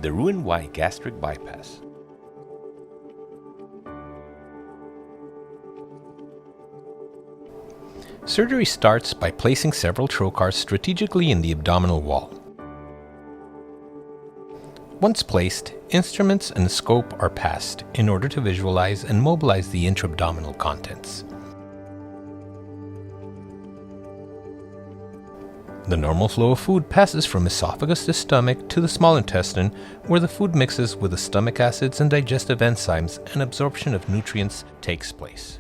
The Roux-en-Y Gastric Bypass. Surgery starts by placing several trocars strategically in the abdominal wall. Once placed, instruments and scope are passed in order to visualize and mobilize the intra-abdominal contents. The normal flow of food passes from esophagus to stomach to the small intestine, where the food mixes with the stomach acids and digestive enzymes and absorption of nutrients takes place.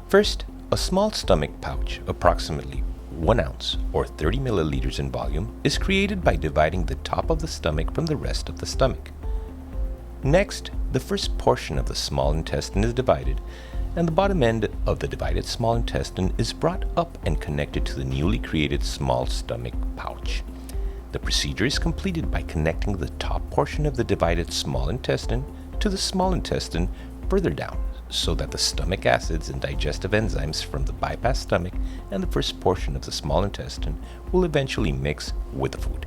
First, a small stomach pouch, approximately 1 ounce or 30 milliliters in volume, is created by dividing the top of the stomach from the rest of the stomach. Next, the first portion of the small intestine is divided, and the bottom end of the divided small intestine is brought up and connected to the newly created small stomach pouch. The procedure is completed by connecting the top portion of the divided small intestine to the small intestine further down, so that the stomach acids and digestive enzymes from the bypass stomach and the first portion of the small intestine will eventually mix with the food.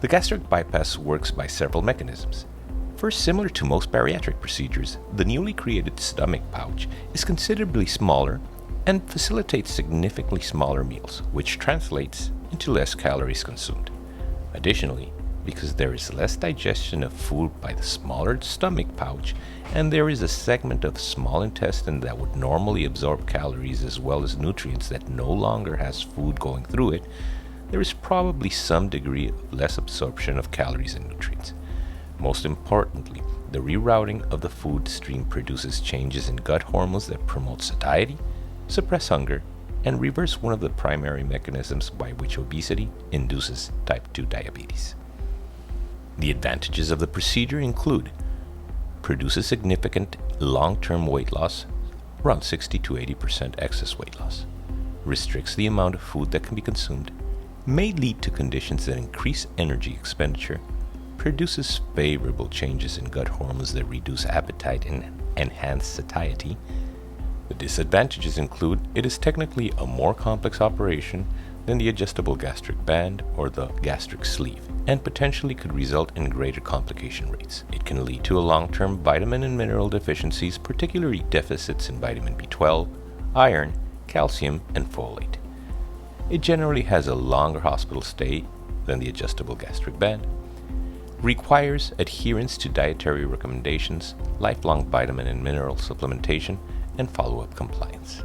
The gastric bypass works by several mechanisms. First, similar to most bariatric procedures, the newly created stomach pouch is considerably smaller and facilitates significantly smaller meals, which translates into less calories consumed. Additionally, because there is less digestion of food by the smaller stomach pouch, and there is a segment of small intestine that would normally absorb calories as well as nutrients that no longer has food going through it, there is probably some degree of less absorption of calories and nutrients. Most importantly, the rerouting of the food stream produces changes in gut hormones that promote satiety, suppress hunger, and reverse one of the primary mechanisms by which obesity induces type 2 diabetes. The advantages of the procedure include: produces significant long-term weight loss, around 60 to 80% excess weight loss, restricts the amount of food that can be consumed, may lead to conditions that increase energy expenditure, produces favorable changes in gut hormones that reduce appetite and enhance satiety. The disadvantages include: it is technically a more complex operation than the adjustable gastric band or the gastric sleeve, and potentially could result in greater complication rates. It can lead to a long-term vitamin and mineral deficiencies, particularly deficits in vitamin B12, iron, calcium, and folate. It generally has a longer hospital stay than the adjustable gastric band, requires adherence to dietary recommendations, lifelong vitamin and mineral supplementation, and follow-up compliance.